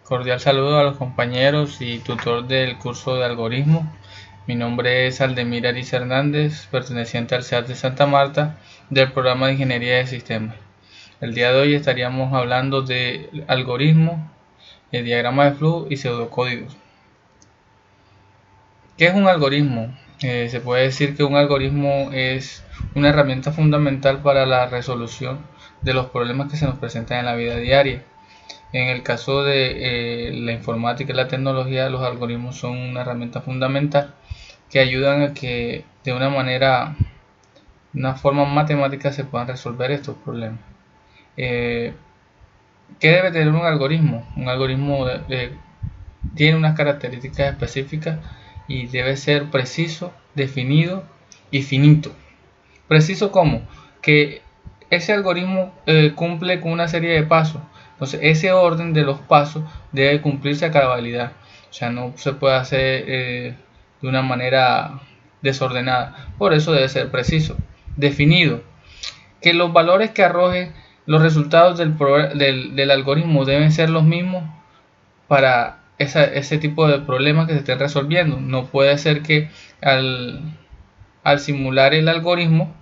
Cordial saludo a los compañeros y tutor del curso de algoritmo. Mi nombre es Aldemir Ariz Hernández, perteneciente al CEAT de Santa Marta, del programa de Ingeniería de Sistemas. El día de hoy estaríamos hablando de algoritmo, el diagrama de flujo y pseudocódigos. ¿Qué es un algoritmo? Se puede decir que un algoritmo es una herramienta fundamental para la resolución de los problemas que se nos presentan en la vida diaria. En el caso de la informática y la tecnología, los algoritmos son una herramienta fundamental que ayudan a que de una forma matemática se puedan resolver estos problemas. ¿Qué debe tener un algoritmo? Un algoritmo tiene unas características específicas y debe ser preciso, definido y finito. ¿Preciso cómo? Que ese algoritmo cumple con una serie de pasos. Entonces ese orden de los pasos debe cumplirse a cabalidad. O sea, no se puede hacer de una manera desordenada. Por eso debe ser preciso. Definido. Que los valores que arrojen los resultados del algoritmo deben ser los mismos para ese tipo de problemas que se estén resolviendo. No puede ser que al simular el algoritmo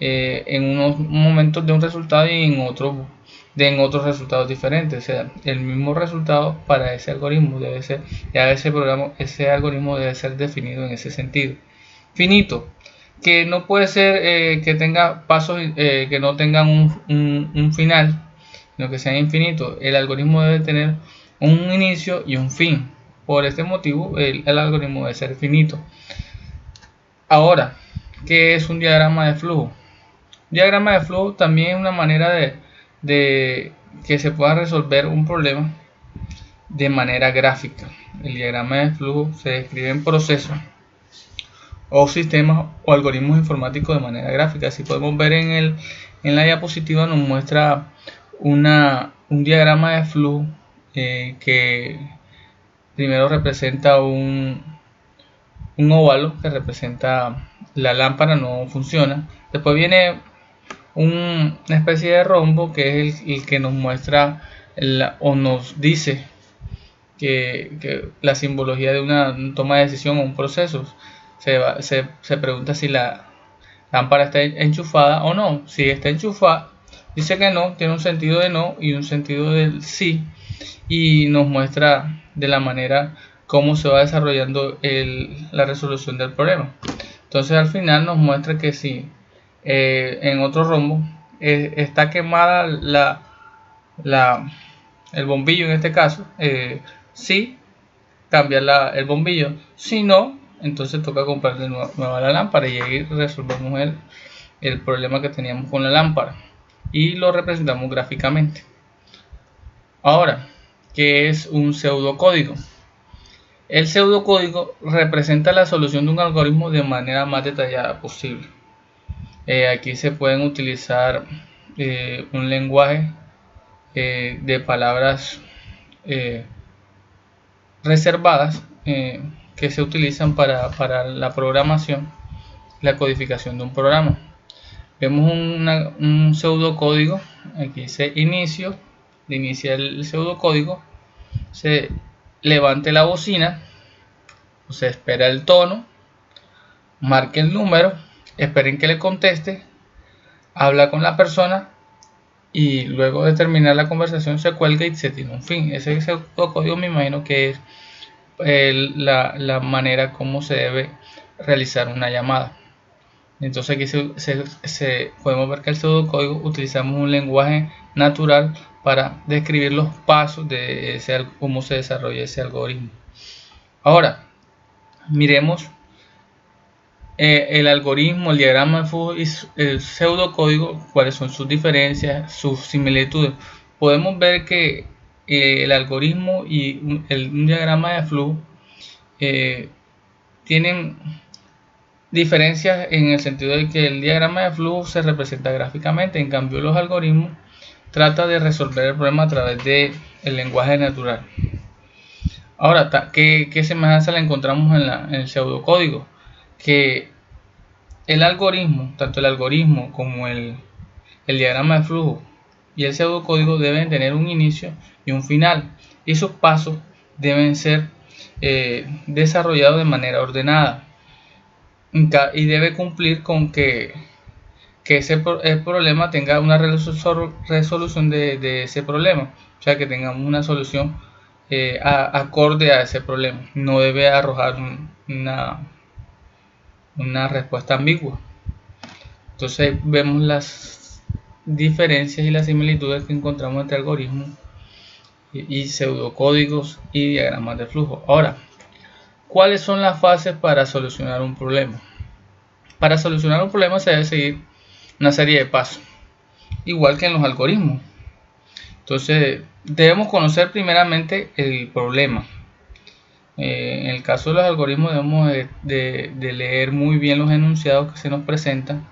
en unos momentos de un resultado y en otros resultados diferentes. O sea, el mismo resultado para ese algoritmo debe ser, ya ese algoritmo debe ser definido en ese sentido. Finito, que no puede ser que tenga pasos que no tengan un final, sino que sean infinitos. El algoritmo debe tener un inicio y un fin. Por este motivo, el algoritmo debe ser finito. Ahora, ¿qué es un diagrama de flujo? Un diagrama de flujo también es una manera de que se pueda resolver un problema de manera gráfica. El diagrama de flujo se describe en procesos o sistemas o algoritmos informáticos de manera gráfica. Si podemos ver en la diapositiva, nos muestra un diagrama de flujo que primero representa un óvalo que representa la lámpara, no funciona. Después viene una especie de rombo que es el que nos muestra o nos dice que la simbología de una toma de decisión o un proceso. Se pregunta si la lámpara está enchufada o no. Si está enchufada, dice que no, tiene un sentido de no y un sentido de sí, y nos muestra de la manera cómo se va desarrollando la resolución del problema. Entonces al final nos muestra que si en otro rombo está quemada el bombillo, en este caso, sí, cambiar el bombillo. Si no, entonces toca comprar de nuevo la lámpara, y ahí resolvemos el problema que teníamos con la lámpara y lo representamos gráficamente. Ahora, ¿qué es un pseudocódigo? El pseudocódigo representa la solución de un algoritmo de manera más detallada posible. Aquí se pueden utilizar un lenguaje de palabras reservadas que se utilizan para la programación, la codificación de un programa. Vemos un pseudocódigo. Aquí dice inicio, inicia el pseudocódigo, se levante la bocina, se espera el tono, marque el número, esperen que le conteste, habla con la persona y luego de terminar la conversación se cuelga y se tiene un fin. Ese pseudocódigo me imagino que es la manera como se debe realizar una llamada. Entonces aquí podemos ver que el pseudocódigo utilizamos un lenguaje natural para describir los pasos de cómo se desarrolla ese algoritmo. Ahora, miremos el algoritmo, el diagrama de flujo y el pseudocódigo, cuáles son sus diferencias, sus similitudes. Podemos ver que el algoritmo y un diagrama de flujo tienen diferencias en el sentido de que el diagrama de flujo se representa gráficamente, en cambio los algoritmos trata de resolver el problema a través del lenguaje natural. Ahora, ¿qué semejanza le encontramos en el pseudocódigo? Que el algoritmo, tanto el algoritmo como el diagrama de flujo, y el pseudocódigo deben tener un inicio y un final. Y esos pasos deben ser desarrollados de manera ordenada y debe cumplir con que el problema tenga una resolución de ese problema, o sea, que tengamos una solución acorde a ese problema. No debe arrojar una respuesta ambigua. Entonces vemos las diferencias y las similitudes que encontramos entre algoritmos y pseudocódigos y diagramas de flujo. Ahora, ¿cuáles son las fases para solucionar un problema? Para solucionar un problema se debe seguir una serie de pasos, igual que en los algoritmos. Entonces debemos conocer primeramente el problema. En el caso de los algoritmos debemos de leer muy bien los enunciados que se nos presentan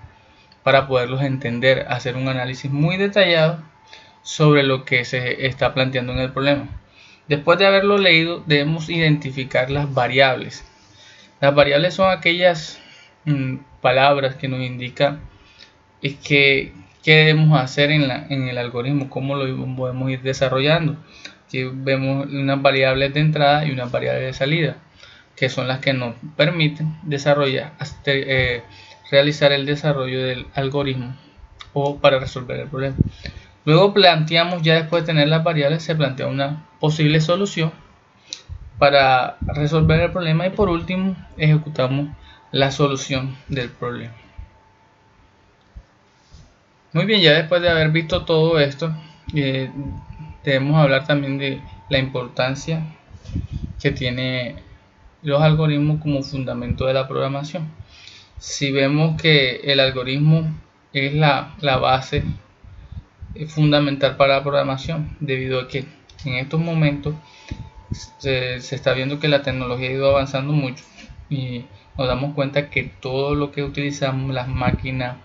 para poderlos entender, hacer un análisis muy detallado sobre lo que se está planteando en el problema. Después de haberlo leído, debemos identificar las variables. Las variables son aquellas palabras que nos indican qué debemos hacer en el algoritmo, cómo lo podemos ir desarrollando. Aquí vemos unas variables de entrada y unas variables de salida, que son las que nos permiten desarrollar, realizar el desarrollo del algoritmo o para resolver el problema. Luego planteamos, ya después de tener las variables, se plantea una posible solución para resolver el problema y por último ejecutamos la solución del problema. Muy bien, ya después de haber visto todo esto, debemos hablar también de la importancia que tiene los algoritmos como fundamento de la programación. Si vemos que el algoritmo es la base fundamental para la programación, debido a que en estos momentos se está viendo que la tecnología ha ido avanzando mucho y nos damos cuenta que todo lo que utilizamos, las máquinas,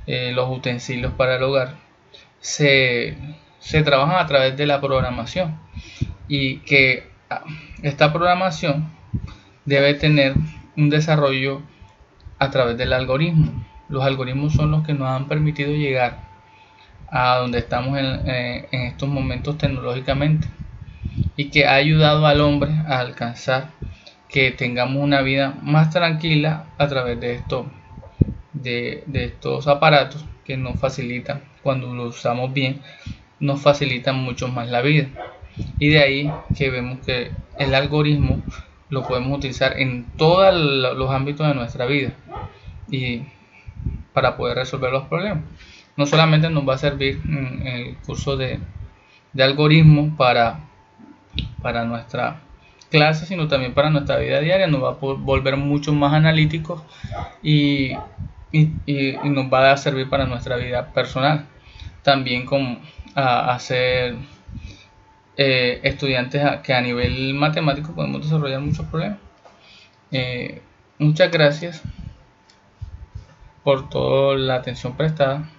los utensilios para el hogar, se trabajan a través de la programación, y que esta programación debe tener un desarrollo a través del algoritmo. Los algoritmos son los que nos han permitido llegar a donde estamos en estos momentos tecnológicamente, y que ha ayudado al hombre a alcanzar que tengamos una vida más tranquila a través de estos aparatos que nos facilitan, cuando los usamos bien, nos facilitan mucho más la vida. Y de ahí que vemos que el algoritmo lo podemos utilizar en todos los ámbitos de nuestra vida y para poder resolver los problemas. No solamente nos va a servir en el curso de algoritmo para nuestra clase, sino también para nuestra vida diaria. Nos va a volver mucho más analíticos y nos va a servir para nuestra vida personal. También como a ser estudiantes que a nivel matemático podemos desarrollar muchos problemas. Muchas gracias por toda la atención prestada.